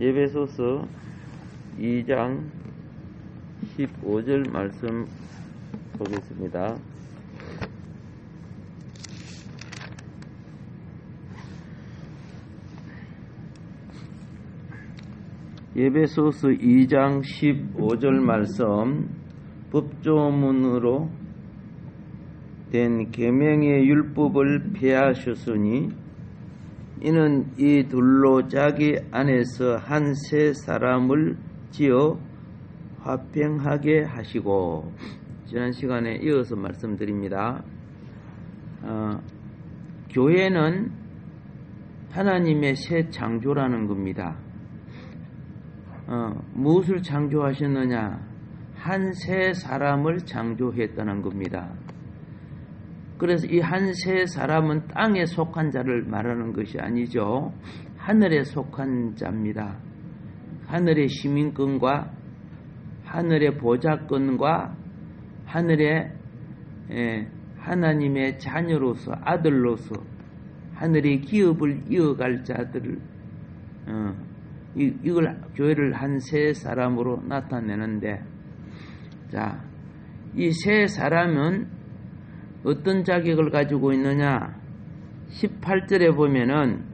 에베소서 2장 15절 말씀 보겠습니다. 에베소서 2장 15절 말씀, 법조문으로 된 계명의 율법을 폐하셨으니 이는 이 둘로 자기 안에서 한 새 사람을 지어 화평하게 하시고. 지난 시간에 이어서 말씀드립니다. 교회는 하나님의 새 창조라는 겁니다. 무엇을 창조하셨느냐? 한 새 사람을 창조했다는 겁니다. 그래서 이 한 새 사람은 땅에 속한 자를 말하는 것이 아니죠. 하늘에 속한 자입니다. 하늘의 시민권과 하늘의 보좌권과 하늘의 하나님의 자녀로서, 아들로서 하늘의 기업을 이어갈 자들을 이걸 교회를 한 새 사람으로 나타내는데, 자, 이 새 사람은 어떤 자격을 가지고 있느냐? 18절에 보면은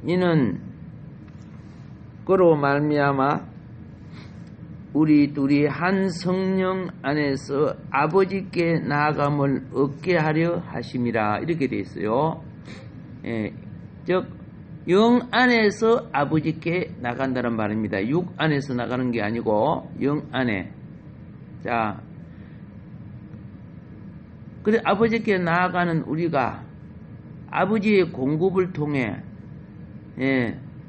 이는 그로 말미암아 우리 둘이 한 성령 안에서 아버지께 나아감을 얻게 하려 하심이라, 이렇게 되어 있어요. 즉 영 안에서 아버지께 나간다는 말입니다. 육 안에서 나가는 게 아니고 영 안에. 자, 그래 아버지께 나아가는 우리가 아버지의 공급을 통해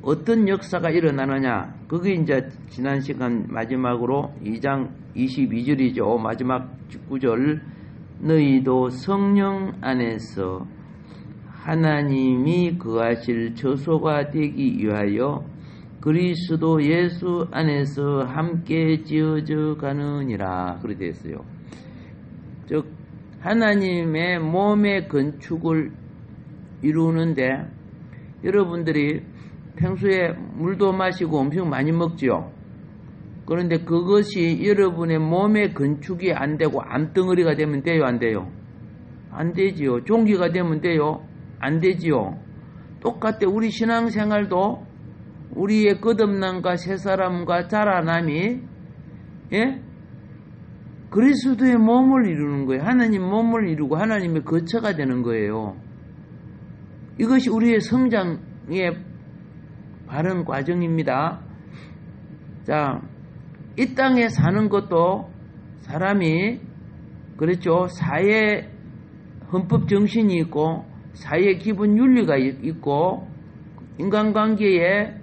어떤 역사가 일어나느냐? 그게 이제 지난 시간 마지막으로 2장 22절이죠. 마지막 19절. 너희도 성령 안에서 하나님이 거하실 처소가 되기 위하여 그리스도 예수 안에서 함께 지어져 가느니라. 그렇게 되어 있어요. 즉 하나님의 몸의 건축을 이루는데, 여러분들이 평소에 물도 마시고 엄청 많이 먹지요. 그런데 그것이 여러분의 몸의 건축이 안 되고 암덩어리가 되면 돼요, 안 돼요? 안 되지요. 종기가 되면 돼요? 안 되지요. 똑같아. 우리 신앙생활도 우리의 거듭남과 새사람과 자라남이 그리스도의 몸을 이루는 거예요. 하나님 몸을 이루고 하나님의 거처가 되는 거예요. 이것이 우리의 성장의 바른 과정입니다. 자, 이 땅에 사는 것도 사람이, 그렇죠, 사회 헌법 정신이 있고 사회 기본 윤리가 있고 인간관계에,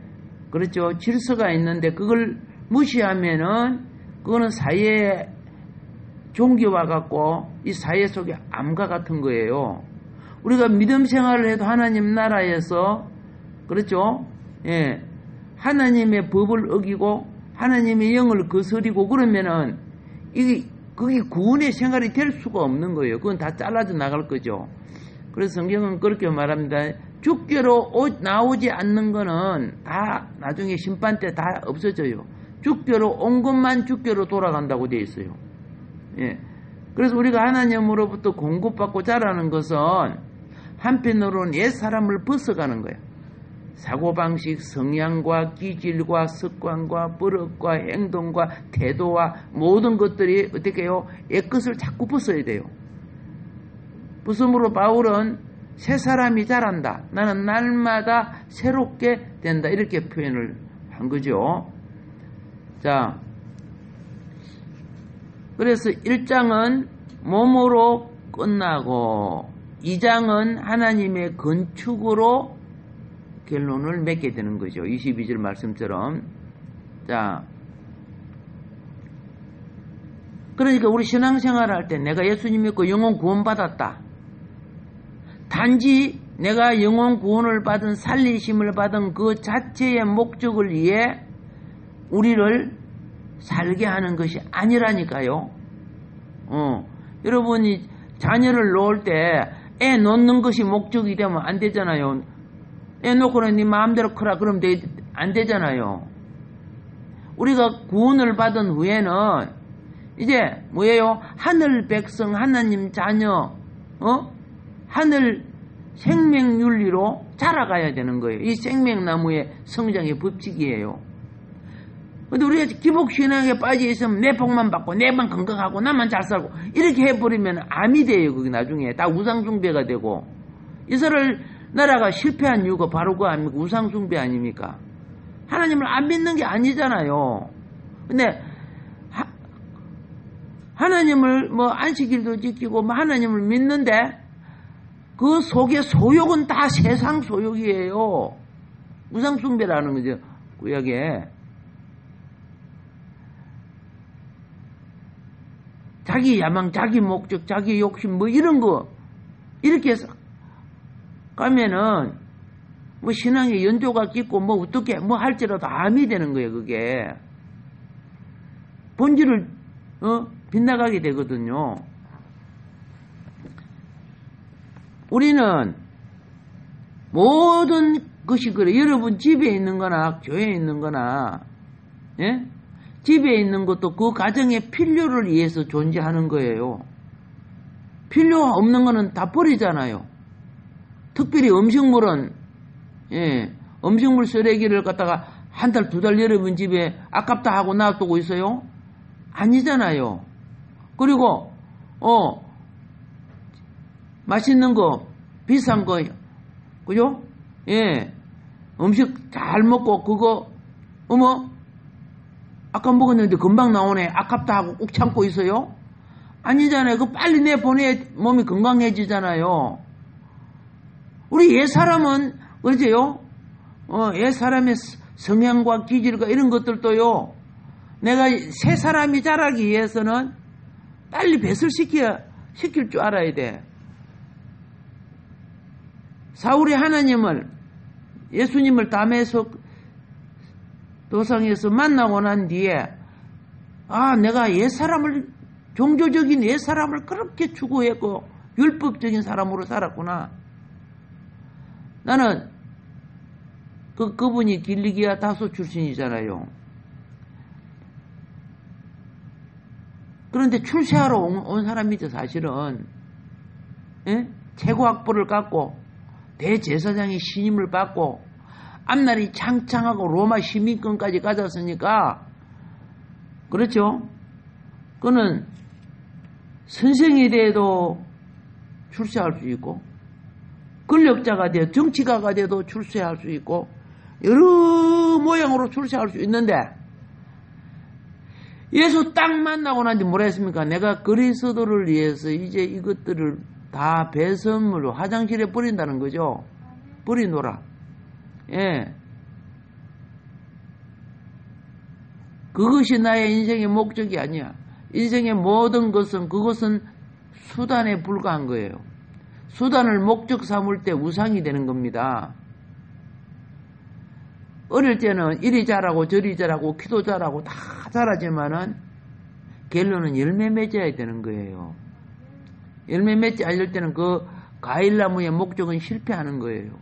그렇죠, 질서가 있는데 그걸 무시하면은 그거는 사회에 종교와 같고 이 사회 속의 암과 같은 거예요. 우리가 믿음 생활을 해도 하나님 나라에서, 그렇죠, 하나님의 법을 어기고 하나님의 영을 거스리고 그러면은 그게 구원의 생활이 될 수가 없는 거예요. 그건 다 잘라져 나갈 거죠. 그래서 성경은 그렇게 말합니다. 죽게로 나오지 않는 거는 다 나중에 심판 때 다 없어져요. 죽게로 온 것만 죽게로 돌아간다고 되어 있어요. 그래서 우리가 하나님으로부터 공급받고 자라는 것은 한편으로는 옛 사람을 벗어가는 거예요. 사고방식, 성향과 기질과 습관과 버릇과 행동과 태도와 모든 것들이 어떻게 해요? 옛 것을 자꾸 벗어야 돼요. 벗음으로 바울은 새 사람이 자란다. 나는 날마다 새롭게 된다. 이렇게 표현을 한 거죠. 자, 그래서 1장은 몸으로 끝나고 2장은 하나님의 건축으로 결론을 맺게 되는 거죠. 22절 말씀처럼. 자, 그러니까 우리 신앙생활 할 때 내가 예수님 믿고 영혼 구원받았다. 단지 내가 영혼 구원을 받은 살리심을 받은 그 자체의 목적을 위해 우리를 살게 하는 것이 아니라니까요. 여러분이 자녀를 놓을 때 애 놓는 것이 목적이 되면 안 되잖아요. 애 놓고는 네 마음대로 크라 그러면 안 되잖아요. 우리가 구원을 받은 후에는 이제 뭐예요? 하늘 백성, 하나님 자녀, 하늘 생명윤리로 자라가야 되는 거예요. 이 생명나무의 성장의 법칙이에요. 근데 우리가 기복신앙에 빠져 있으면 내 복만 받고 내만 건강하고 나만 잘 살고 이렇게 해버리면 암이 돼요. 그게 나중에 다 우상숭배가 되고 이스라엘 나라가 실패한 이유가 바로 그거 아닙니까? 우상숭배 아닙니까? 하나님을 안 믿는 게 아니잖아요. 근데 하나님을 뭐 안식일도 지키고 뭐 하나님을 믿는데 그 속에 소욕은 다 세상 소욕이에요. 우상숭배라는 거죠. 구약에. 자기 야망, 자기 목적, 자기 욕심 뭐 이런 거 이렇게 해서 가면은 뭐 신앙에 연조가 깊고 뭐 어떻게 뭐 할지라도 암이 되는 거예요. 그게 본질을 빗나가게 되거든요. 우리는 모든 것이 그래. 여러분 집에 있는 거나 교회에 있는 거나 예? 집에 있는 것도 그 가정의 필요를 위해서 존재하는 거예요. 필요 없는 거는 다 버리잖아요. 특별히 음식물은 음식물 쓰레기를 갖다가 한 달, 두 달 여러분 집에 아깝다 하고 놔두고 있어요? 아니잖아요. 그리고 맛있는 거, 비싼 거, 그죠? 예, 음식 잘 먹고 그거 아까 먹었는데 금방 나오네. 아깝다 하고 꾹 참고 있어요? 아니잖아요. 그거 빨리 내보내야 몸이 건강해지잖아요. 우리 옛사람은, 그러죠? 옛사람의 성향과 기질과 이런 것들도요, 내가 새 사람이 자라기 위해서는 빨리 배설시킬 줄 알아야 돼. 사울이 예수님을 담에서 도상에서 만나고 난 뒤에 내가 옛사람을 종교적인 옛사람을 그렇게 추구했고 율법적인 사람으로 살았구나. 나는 그분이 길리기아 다소 출신이잖아요. 그런데 출세하러 온 사람이죠. 사실은 최고 학벌을 갖고 대제사장의 신임을 받고 앞날이 창창하고 로마 시민권까지 가졌으니까 그렇죠. 그는 선생이 돼도 출세할 수 있고 권력자가 돼도 정치가가 돼도 출세할 수 있고 여러 모양으로 출세할 수 있는데 예수 딱 만나고 난 뒤 뭐라 했습니까? 내가 그리스도를 위해서 이제 이것들을 다 배선물로 화장실에 버린다는 거죠. 버리노라. 예. 그것이 나의 인생의 목적이 아니야. 인생의 모든 것은 그것은 수단에 불과한 거예요. 수단을 목적 삼을 때 우상이 되는 겁니다. 어릴 때는 이리 잘하고 저리 잘하고 키도 잘하고 다 잘하지만은 결론은 열매 맺어야 되는 거예요. 열매 맺지 않을 때는 그 과일나무의 목적은 실패하는 거예요.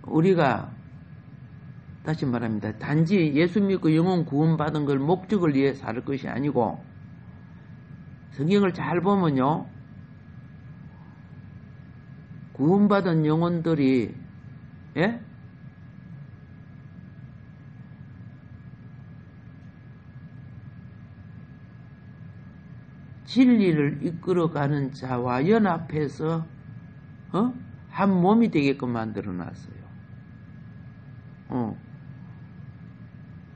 우리가 다시 말합니다. 단지 예수 믿고 영혼 구원받은 걸 목적을 위해 살 것이 아니고 성경을 잘 보면요. 구원받은 영혼들이 진리를 이끌어가는 자와 연합해서 한 몸이 되게끔 만들어 놨어요.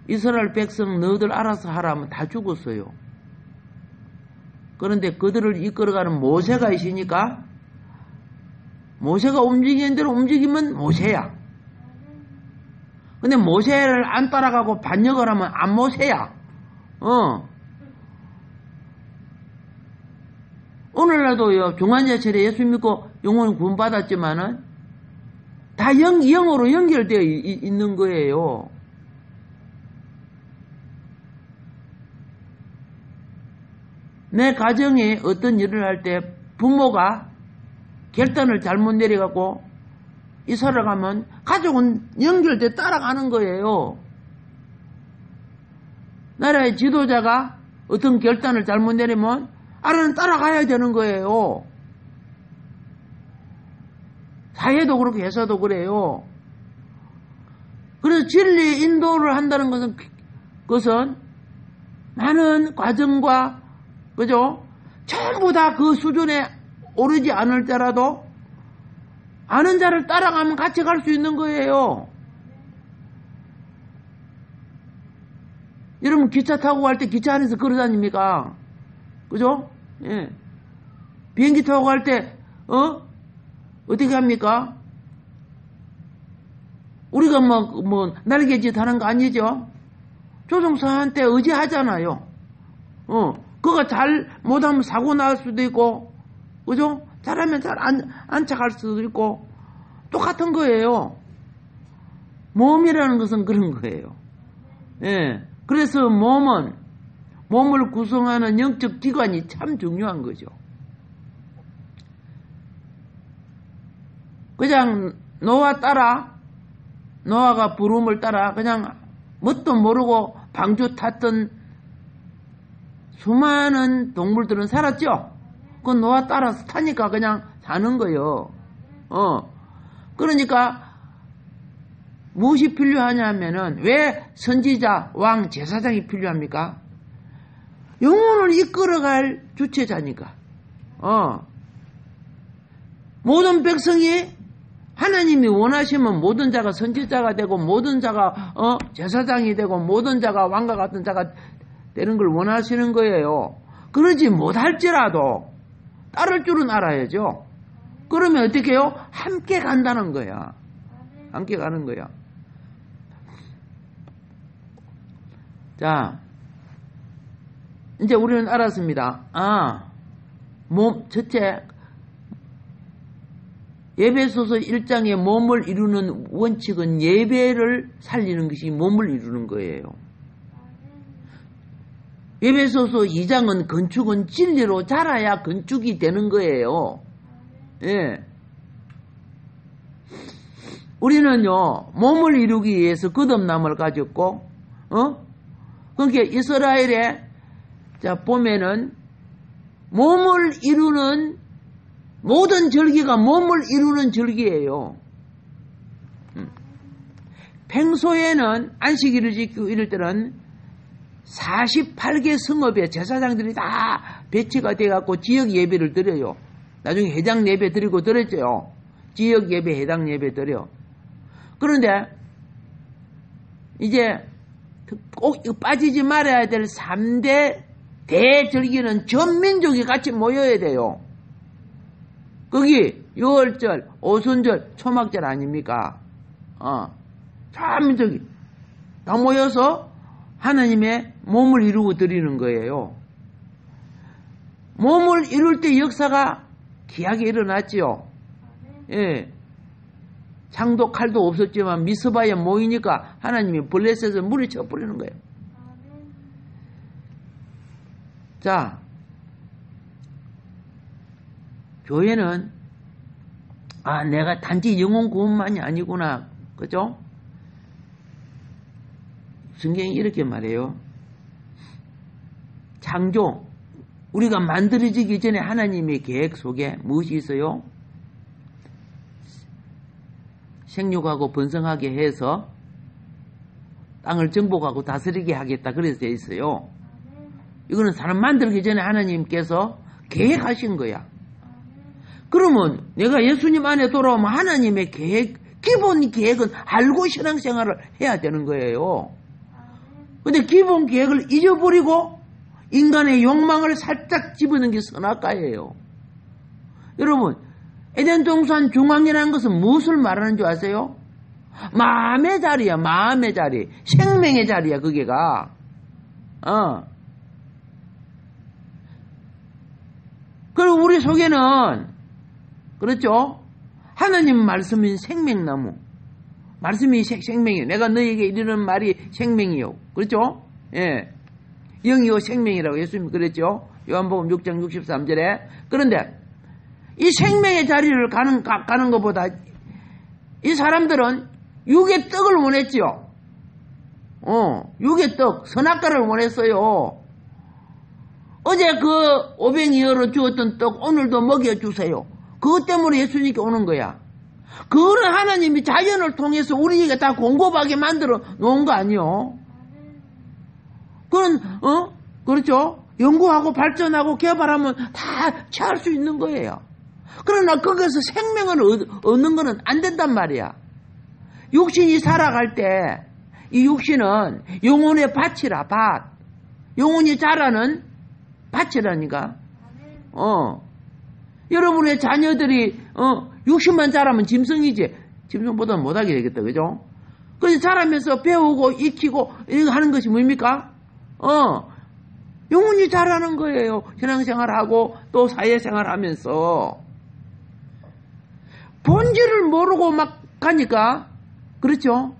이스라엘 백성 너희들 알아서 하라면 다 죽었어요. 그런데 그들을 이끌어가는 모세가 있으니까 모세가 움직이는 대로 움직이면 모세야. 근데 모세를 안 따라가고 반역을 하면 안 모세야. 오늘날도요, 중환자철에 예수 믿고 영혼을 구원받았지만은 다 영으로 연결되어 있는 거예요. 내 가정에 어떤 일을 할 때 부모가 결단을 잘못 내려갖고 이사를 가면 가족은 연결돼 따라가는 거예요. 나라의 지도자가 어떤 결단을 잘못 내리면 아래는 따라가야 되는 거예요. 사회도 그렇고 회사도 그래요. 그래서 진리 인도를 한다는 것은 많은 과정과 그죠? 전부 다 그 수준에 오르지 않을지라도 아는 자를 따라가면 같이 갈 수 있는 거예요. 여러분 기차 타고 갈 때 기차 안에서 걸어 다닙니까? 그죠? 예. 비행기 타고 갈 때 어떻게 합니까? 우리가 뭐 날개짓 하는 거 아니죠? 조종사한테 의지하잖아요. 그거 잘 못하면 사고 날 수도 있고, 그죠? 잘하면 잘 안착할 수도 있고, 똑같은 거예요. 몸이라는 것은 그런 거예요. 예. 그래서 몸을 구성하는 영적 기관이 참 중요한 거죠. 그냥 노아가 부름을 따라 그냥 뭣도 모르고 방주 탔던 수많은 동물들은 살았죠? 그 노아 따라서 타니까 그냥 사는 거예요. 그러니까 무엇이 필요하냐면은 왜 선지자, 왕, 제사장이 필요합니까? 영혼을 이끌어갈 주체자니까. 모든 백성이 하나님이 원하시면 모든 자가 선지자가 되고 모든 자가 제사장이 되고 모든 자가 왕과 같은 자가 되는 걸 원하시는 거예요. 그러지 못할지라도 따를 줄은 알아야죠. 그러면 어떻게 해요? 함께 간다는 거야. 함께 가는 거야. 자, 이제 우리는 알았습니다. 첫째, 예배소서 1장의 몸을 이루는 원칙은 예배를 살리는 것이 몸을 이루는 거예요. 예배소서 2장은 건축은 진리로 자라야 건축이 되는 거예요. 예. 우리는요, 몸을 이루기 위해서 거듭남을 가졌고, 그러니까 이스라엘에, 보면은, 몸을 이루는, 모든 절기가 몸을 이루는 절기예요. 평소에는 안식일을 지키고 이럴 때는 48개 성읍에 제사장들이 다 배치가 돼갖고 지역 예배를 드려요. 나중에 해당 예배 드리고 드렸죠. 지역 예배, 해당 예배 드려. 그런데 이제 꼭 빠지지 말아야 될 3대 대절기는 전 민족이 같이 모여야 돼요. 거기 유월절, 오순절, 초막절 아닙니까? 전 민족이 다 모여서 하나님의 몸을 이루고 드리는 거예요. 몸을 이룰 때 역사가 기하게 일어났지요. 예. 창도 칼도 없었지만 미스바에 모이니까 하나님이 블레셋을 물리쳐 버리는 거예요. 자, 교회는 내가 단지 영혼 구원만이 아니구나. 그죠? 성경이 이렇게 말해요. 창조, 우리가 만들어지기 전에 하나님의 계획 속에 무엇이 있어요? 생육하고 번성하게 해서 땅을 정복하고 다스리게 하겠다. 그래서 돼 있어요. 이거는 사람 만들기 전에 하나님께서 계획하신 거야. 그러면 내가 예수님 안에 돌아오면 하나님의 기본 계획은 알고 신앙생활을 해야 되는 거예요. 근데 기본 계획을 잊어버리고 인간의 욕망을 살짝 집어넣는 게 선악과예요. 여러분, 에덴 동산 중앙이라는 것은 무엇을 말하는 줄 아세요? 마음의 자리야, 마음의 자리. 생명의 자리야, 그게가. 그리고 우리 속에는, 그렇죠? 하나님 말씀인 생명나무. 말씀이 생명이에요. 내가 너에게 이르는 말이 생명이요. 그렇죠? 예. 영이요 생명이라고 예수님이 그랬죠? 요한복음 6장 63절에. 그런데 이 생명의 자리를 가는 것보다 이 사람들은 육의 떡을 원했죠. 육의 떡, 선악과를 원했어요. 어제 그 오병이어로 주었던 떡 오늘도 먹여주세요. 그것 때문에 예수님께 오는 거야. 그거는 하나님이 자연을 통해서 우리에게 다 공급하게 만들어 놓은 거 아니요. 그건 그렇죠. 연구하고 발전하고 개발하면 다 취할 수 있는 거예요. 그러나 거기서 생명을 얻는 거는 안 된단 말이야. 육신이 살아갈 때 이 육신은 영혼의 밭이라 밭. 영혼이 자라는 밭이라니까. 여러분의 자녀들이 60만 자라면 짐승이지. 짐승보다는 못하게 되겠다. 그죠? 그래서 자라면서 배우고 익히고 이거 하는 것이 뭡니까? 영혼이 자라는 거예요. 신앙생활하고 또 사회생활하면서. 본질을 모르고 막 가니까 그렇죠?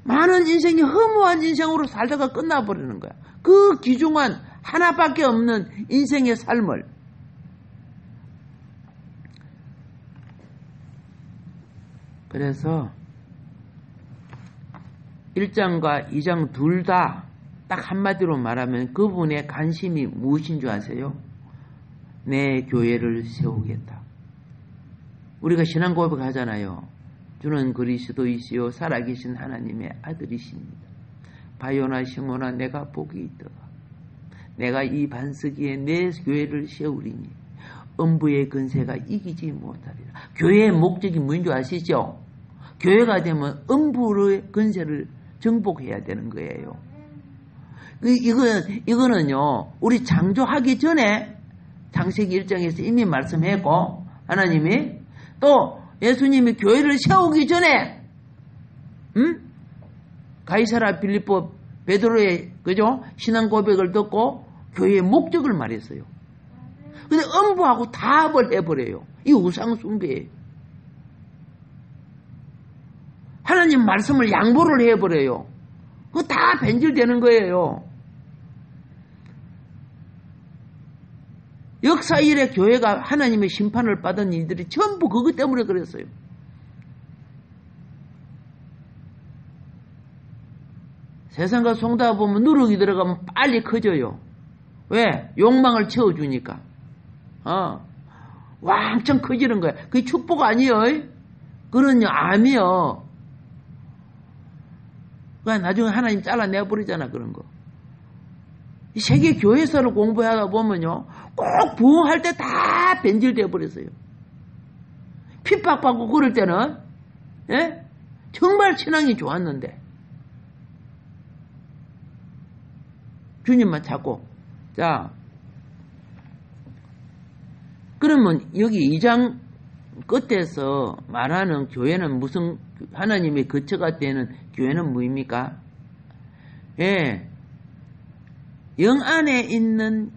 많은 인생이 허무한 인생으로 살다가 끝나버리는 거야. 그 귀중한 하나밖에 없는 인생의 삶을. 그래서 1장과 2장 둘 다 딱 한마디로 말하면 그분의 관심이 무엇인 줄 아세요? 내 교회를 세우겠다. 우리가 신앙 고백하잖아요. 주는 그리스도이시요 살아계신 하나님의 아들이십니다. 바요나 시모나 내가 복이 있더라. 내가 이 반석위에 내 교회를 세우리니 음부의 근세가 이기지 못하리라. 교회의 목적이 뭔지 아시죠? 교회가 되면 음부의 근세를 정복해야 되는 거예요. 이거는요, 우리 창조하기 전에 창세기 1장에서 이미 말씀했고, 하나님이 또 예수님이 교회를 세우기 전에, 가이사라 빌립보 베드로의, 그죠? 신앙 고백을 듣고 교회의 목적을 말했어요. 근데 음부하고 타협을 해버려요. 이 우상숭배예요. 하나님 말씀을 양보를 해버려요. 그거 다 변질되는 거예요. 역사 이래 교회가 하나님의 심판을 받은 이들이 전부 그것 때문에 그랬어요. 세상과 송다 보면 누룩이 들어가면 빨리 커져요. 왜? 욕망을 채워주니까. 왕창 커지는 거야. 그게 축복 아니에요? 그런 암이요. 그러니까 나중에 하나님 잘라내버리잖아, 그런 거. 세계 교회사를 공부하다 보면요, 꼭 부흥할 때 다 변질되어 버렸어요. 핍박받고 그럴 때는, 예? 정말 신앙이 좋았는데, 주님만 찾고. 자, 그러면 여기 2장 끝에서 말하는 교회는 무슨, 하나님의 거처가 되는 교회는 뭐입니까? 예. 영 안에 있는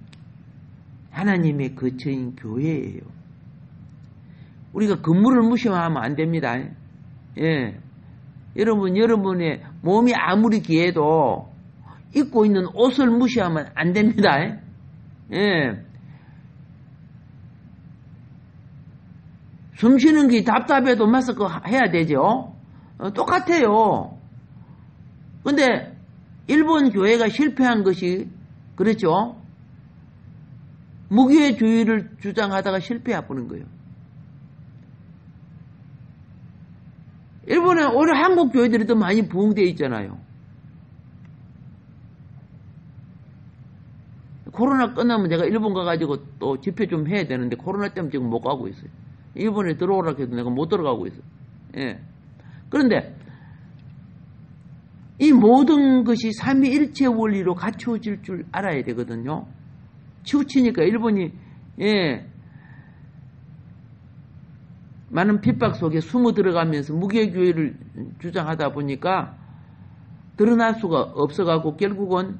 하나님의 거처인 교회예요. 우리가 건물을 무시하면 안 됩니다. 예. 여러분의 몸이 아무리 귀해도 입고 있는 옷을 무시하면 안 됩니다. 예. 숨 쉬는 게 답답해도 마스크 해야 되죠. 똑같아요. 근데 일본 교회가 실패한 것이 그렇죠. 무교회주의를 주장하다가 실패해버린 거예요. 일본에 오히려 한국 교회들이 더 많이 부흥되어 있잖아요. 코로나 끝나면 제가 일본 가가지고 또 집회 좀 해야 되는데 코로나 때문에 지금 못 가고 있어요. 일본에 들어오라 해도 내가 못 들어가고 있어요. 예. 그런데 이 모든 것이 삼위일체 원리로 갖추어질 줄 알아야 되거든요. 치우치니까 일본이 많은 핍박 속에 숨어 들어가면서 무교회를 주장하다 보니까 드러날 수가 없어가고 결국은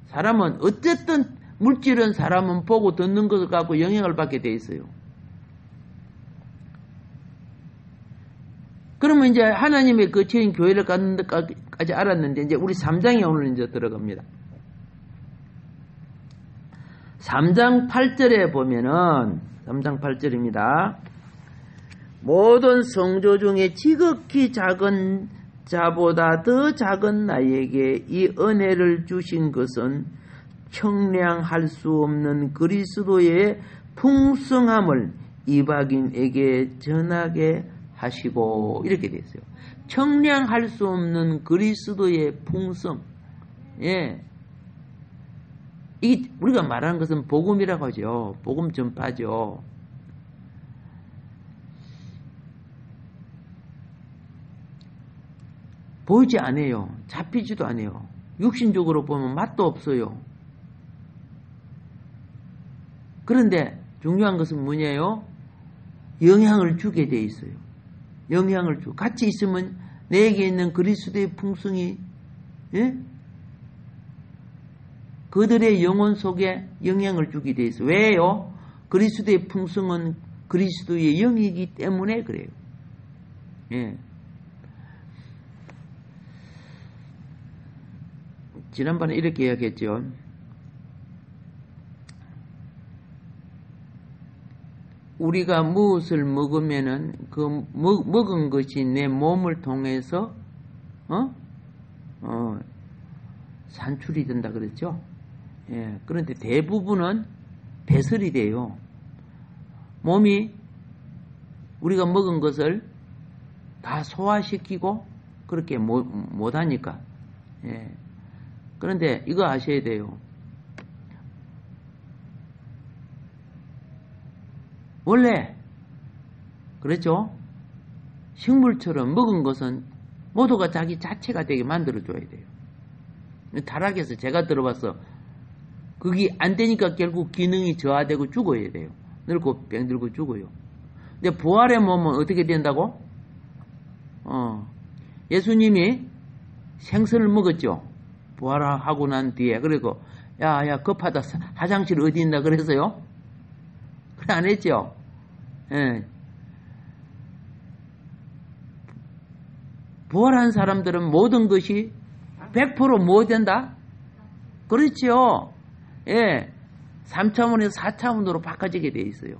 사람은 어쨌든 물질은 사람은 보고 듣는 것을 갖고 영향을 받게 돼 있어요. 그러면 이제 하나님의 거처인 교회를 갖는 데까지 알았는데 이제 우리 3장에 오늘 이제 들어갑니다. 3장 8절에 보면은 3장 8절입니다. 모든 성조 중에 지극히 작은 자보다 더 작은 나에게 이 은혜를 주신 것은 청량할 수 없는 그리스도의 풍성함을 이방인에게 전하게 하시고 이렇게 되어 있어요. 청량할 수 없는 그리스도의 풍성. 예. 이게 우리가 말하는 것은 복음이라고 하죠. 복음 전파죠. 보이지 않아요. 잡히지도 않아요. 육신적으로 보면 맛도 없어요. 그런데 중요한 것은 뭐냐요? 영향을 주게 돼 있어요. 영향을 주. 같이 있으면 내게 있는 그리스도의 풍성이 그들의 영혼 속에 영향을 주게 돼 있어요. 왜요? 그리스도의 풍성은 그리스도의 영이기 때문에 그래요. 예. 지난번에 이렇게 이야기했죠. 우리가 무엇을 먹으면은 그 먹은 것이 내 몸을 통해서 산출이 된다 그랬죠. 예. 그런데 대부분은 배설이 돼요. 몸이 우리가 먹은 것을 다 소화시키고 그렇게 못하니까. 예. 그런데 이거 아셔야 돼요. 원래 그렇죠? 식물처럼 먹은 것은 모두가 자기 자체가 되게 만들어줘야 돼요. 타락해서 제가 들어봤어. 그게 안 되니까 결국 기능이 저하되고 죽어야 돼요. 늙고 병들고 죽어요. 근데 부활의 몸은 어떻게 된다고? 예수님이 생선을 먹었죠. 부활하고 난 뒤에. 그리고 야 급하다 화장실 어디 있나 그래서요. 그래 안 했죠. 예. 부활한 사람들은 모든 것이 100% 뭐 된다? 그렇죠. 예. 3차원에서 4차원으로 바꿔지게 돼 있어요.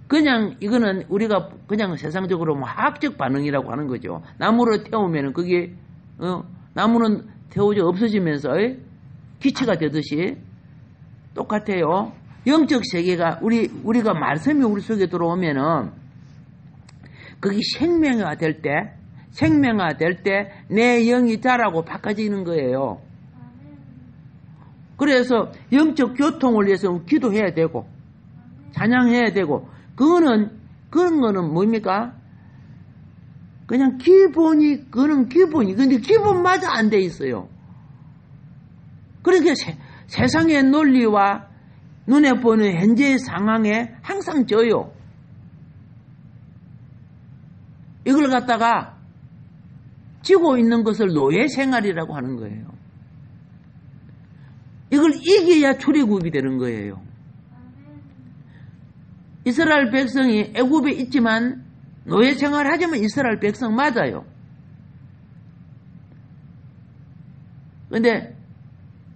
그냥 이거는 우리가 그냥 세상적으로 뭐 화학적 반응이라고 하는 거죠. 나무를 태우면은 그게 나무는 태워져 없어지면서 기체가 되듯이 똑같아요. 영적 세계가 우리가 말씀이 우리 속에 들어오면은 그게 생명화 될 때 내 영이 자라고 바꿔지는 거예요. 그래서 영적 교통을 위해서 기도해야 되고 찬양해야 되고 그런 거는 뭡니까? 그냥 그거는 기본이. 근데 기본마저 안 돼 있어요. 그러니까 세상의 논리와 눈에 보는 현재의 상황에 항상 져요. 이걸 갖다가 지고 있는 것을 노예 생활이라고 하는 거예요. 이걸 이겨야 출애굽이 되는 거예요. 이스라엘 백성이 애굽에 있지만 노예 생활하지만 이스라엘 백성 맞아요. 그런데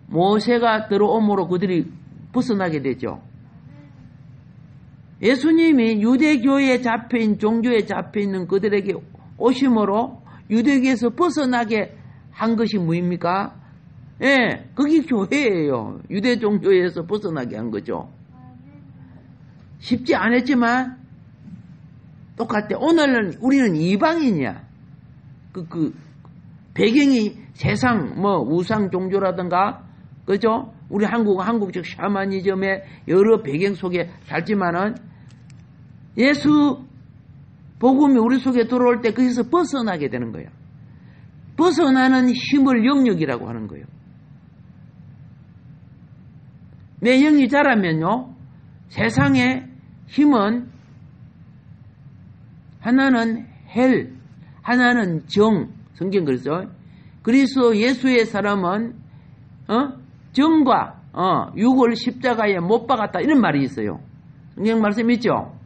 모세가 들어옴으로 그들이 벗어나게 되죠. 예수님이 유대교에 잡혀있는 종교에 잡혀있는 그들에게 오심으로 유대교에서 벗어나게 한 것이 뭐입니까? 예, 그게 교회예요. 유대 종교에서 벗어나게 한 거죠. 쉽지 않았지만 똑같아. 오늘은 우리는 이방인이야. 배경이 세상 뭐 우상 종교라든가 그죠? 우리 한국적 샤머니즘의 여러 배경 속에 살지만은 예수 복음이 우리 속에 들어올 때 거기서 벗어나게 되는 거예요. 벗어나는 힘을 영역이라고 하는 거예요. 내 영이 자라면요, 세상의 힘은 하나는 헬, 하나는 정, 성경 그랬죠. 그리스도 예수의 사람은 정과 육을 십자가에 못 박았다 이런 말이 있어요. 성경 말씀 있죠.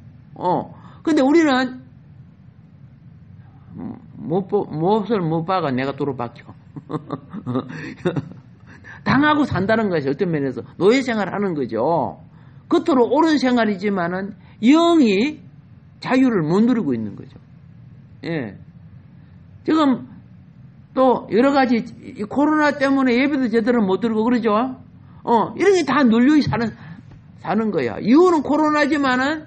근데 우리는 몹을 못 박아 내가 도로 박혀. 당하고 산다는 것이 어떤 면에서 노예 생활을 하는 거죠. 겉으로 옳은 생활이지만은 영이 자유를 못 누리고 있는 거죠. 예. 지금 또 여러 가지 코로나 때문에 예배도 제대로 못 드리고 그러죠. 이런 게 다 눌려 사는 거야. 이유는 코로나지만은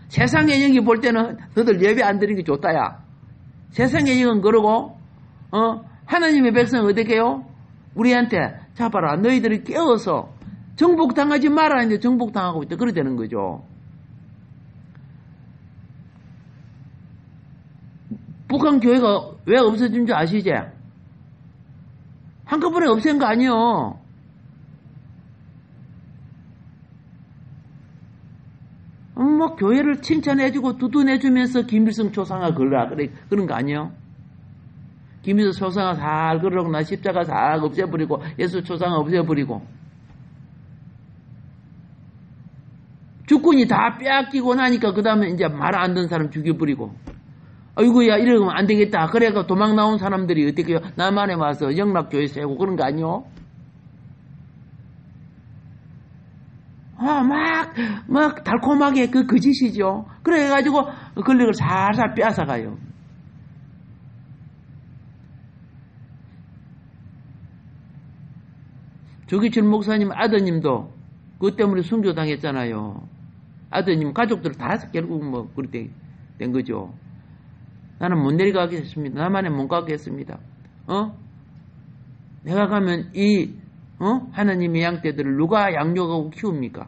세상의 영이 볼 때는 너들 예배 안 드리는 게 좋다야. 세상의 영은 그러고 하나님의 백성은 어떻게 해요? 우리한테 잡아라. 너희들이 깨어서 정복당하지 마라. 이제 정복당하고 있다. 그래 되는 거죠. 북한 교회가 왜 없어진 줄 아시지? 한꺼번에 없앤 거 아니요. 뭐 교회를 칭찬해주고 두둔해주면서 김일성 초상화 걸라 그런 거 아니요. 김일성 초상화 잘 걸으라고 나 십자가 잘 없애버리고 예수 초상화 없애버리고 주권이 다 빼앗기고 나니까 그 다음에 이제 말 안 듣는 사람 죽여버리고 아이고야 이러면 안 되겠다. 그래가 도망 나온 사람들이 어떻게 해요? 남한에 와서 영락교회 세우고 그런 거 아니요? 막 달콤하게 그 짓이죠. 그래가지고 권력을 살살 빼앗아가요. 조기철 목사님 아드님도 그것 때문에 순교당했잖아요. 아드님 가족들 다 결국 뭐 그렇게 된 거죠. 나는 못 내려가겠습니다. 나만에 못 가겠습니다. 내가 가면 하나님의 양떼들을 누가 양육하고 키웁니까?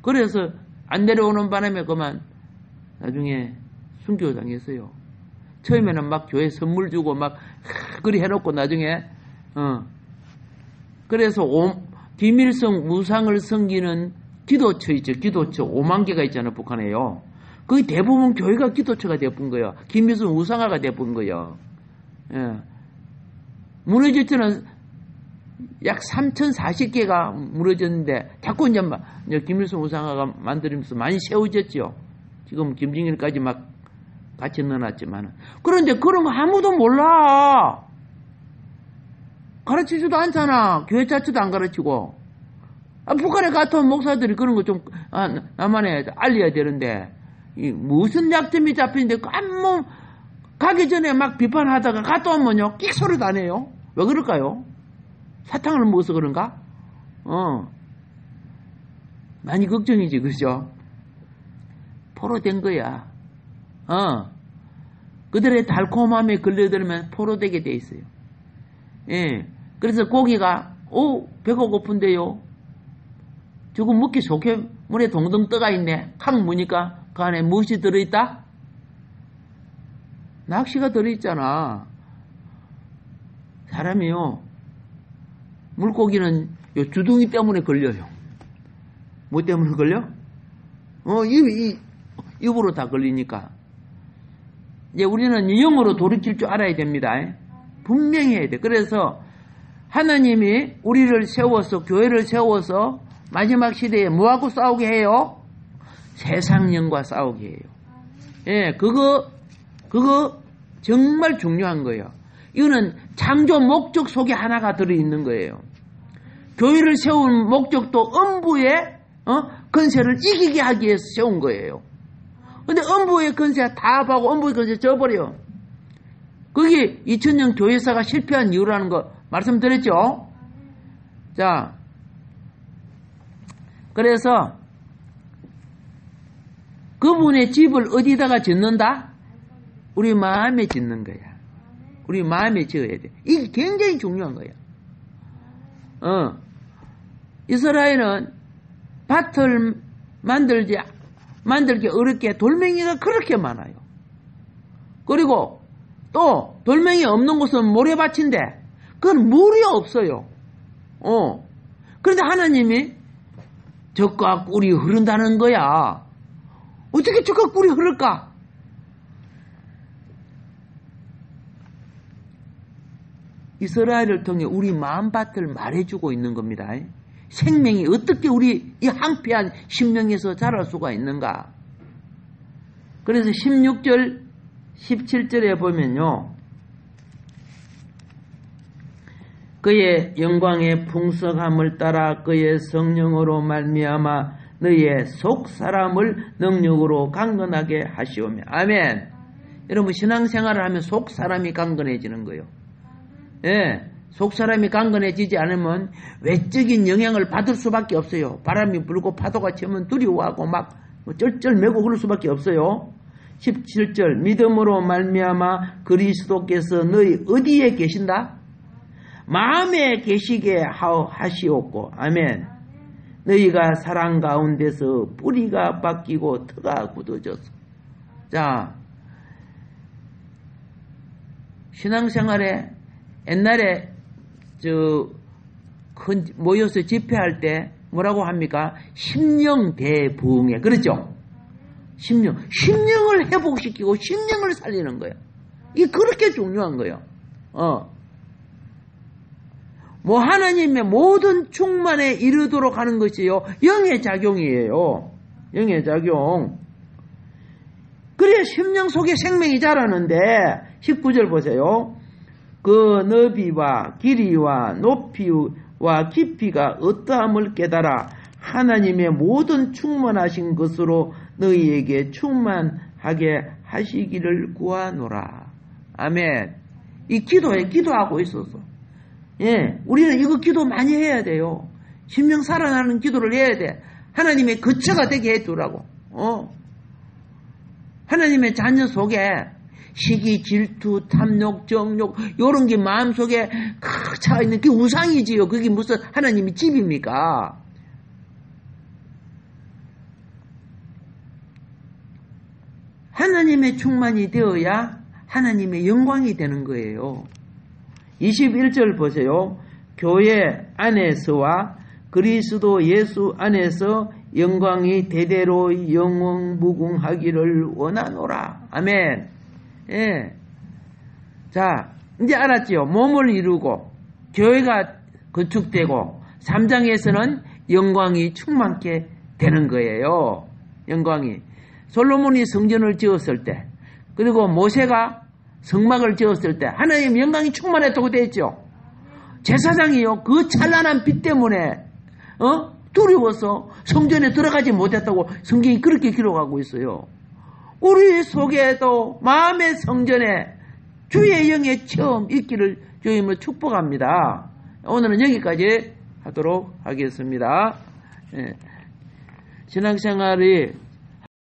그래서 안 내려오는 바람에 그만 나중에 순교당했어요. 처음에는 막 교회 선물 주고 막 그리 해놓고 나중에 그래서 김일성 우상을 섬기는 기도처 있죠. 기도처 5만 개가 있잖아요. 북한에요. 거의 대부분 교회가 기도처가 되어본 거예요. 김일성 우상화가 되어본 거예요. 예. 무너질 때는 약 3,040개가 무너졌는데 자꾸 이제 김일성 우상화가 만들면서 많이 세워졌죠. 지금 김정일까지 막 같이 넣어놨지만. 그런데 그런 거 아무도 몰라. 가르치지도 않잖아. 교회 자체도 안 가르치고. 북한에 갔다 온 목사들이 그런 거 좀 남한에 알려야 되는데 무슨 약점이 잡히는데 뭐 가기 전에 막 비판하다가 갔다 오면요 끽 소리도 안 해요. 왜 그럴까요? 사탕을 먹어서 그런가? 많이 걱정이지, 그죠? 포로된 거야. 그들의 달콤함에 걸려들면 포로되게 돼 있어요. 예. 그래서 고기가, 배가 고픈데요. 저거 먹기 좋게 물에 동동 떠가 있네. 칵 무니까 그 안에 무엇이 들어있다? 낚시가 들어있잖아. 사람이요. 물고기는 요 주둥이 때문에 걸려요. 뭐 때문에 걸려? 입으로 다 걸리니까. 이제 우리는 영으로 돌이킬 줄 알아야 됩니다. 분명히 해야 돼. 그래서 하나님이 우리를 세워서, 교회를 세워서 마지막 시대에 뭐하고 싸우게 해요? 세상 영과 싸우게 해요. 예, 그거 정말 중요한 거예요. 이거는 창조 목적 속에 하나가 들어있는 거예요. 교회를 세운 목적도 음부의 건세를 이기게 하기 위해서 세운 거예요. 근데 음부의 건세 다 하고 음부의 건세 져버려. 그게 2000년 교회사가 실패한 이유라는 거 말씀드렸죠? 자, 그래서 그분의 집을 어디다가 짓는다? 우리 마음에 짓는 거야. 우리 마음에 지어야 돼. 이게 굉장히 중요한 거야. 이스라엘은 밭을 만들기 어렵게 돌멩이가 그렇게 많아요. 그리고 또 돌멩이 없는 곳은 모래밭인데 그건 물이 없어요. 그런데 하나님이 젖과 꿀이 흐른다는 거야. 어떻게 젖과 꿀이 흐를까? 이스라엘을 통해 우리 마음밭을 말해주고 있는 겁니다. 생명이 어떻게 우리 이 황폐한 심령에서 자랄 수가 있는가? 그래서 16절, 17절에 보면요. 그의 영광의 풍성함을 따라 그의 성령으로 말미암아 너희의 속사람을 능력으로 강건하게 하시오며. 아멘. 여러분 신앙생활을 하면 속사람이 강건해지는 거예요. 예, 속사람이 강건해지지 않으면 외적인 영향을 받을 수밖에 없어요. 바람이 불고 파도가 치면 두려워하고 막 쩔쩔매고 그럴 수밖에 없어요. 17절 믿음으로 말미암아 그리스도께서 너희 어디에 계신다? 마음에 계시게 하시옵고. 아멘. 너희가 사랑 가운데서 뿌리가 바뀌고 터가 굳어져서. 자, 신앙생활에 옛날에 모여서 집회할 때 뭐라고 합니까? 심령대부흥회. 그렇죠? 심령을 회복시키고 심령을 살리는 거예요. 이게 그렇게 중요한 거예요. 하나님의 모든 충만에 이르도록 하는 것이요. 영의 작용이에요. 영의 작용. 그래야 심령 속에 생명이 자라는데 19절 보세요. 그 너비와 길이와 높이와 깊이가 어떠함을 깨달아 하나님의 모든 충만하신 것으로 너희에게 충만하게 하시기를 구하노라. 아멘. 이 기도하고 있어서. 예, 우리는 이거 기도 많이 해야 돼요. 심령 살아나는 기도를 해야 돼. 하나님의 거처가 되게 해주라고. 하나님의 자녀 속에 시기, 질투, 탐욕, 정욕 이런 게 마음속에 칵 차 있는 게 우상이지요. 그게 무슨 하나님의 집입니까? 하나님의 충만이 되어야 하나님의 영광이 되는 거예요. 21절 보세요. 교회 안에서와 그리스도 예수 안에서 영광이 대대로 영원무궁하기를 원하노라. 아멘. 예. 자, 이제 알았죠? 몸을 이루고 교회가 건축되고 3장에서는 영광이 충만케 되는 거예요. 영광이. 솔로몬이 성전을 지었을 때, 그리고 모세가 성막을 지었을 때 하나님의 영광이 충만했다고 되어 있죠. 제사장이요, 그 찬란한 빛 때문에 두려워서 성전에 들어가지 못했다고 성경이 그렇게 기록하고 있어요. 우리 속에도 마음의 성전에 주의 영의 체험 있기를 주님을 축복합니다. 오늘은 여기까지 하도록 하겠습니다. 신앙생활이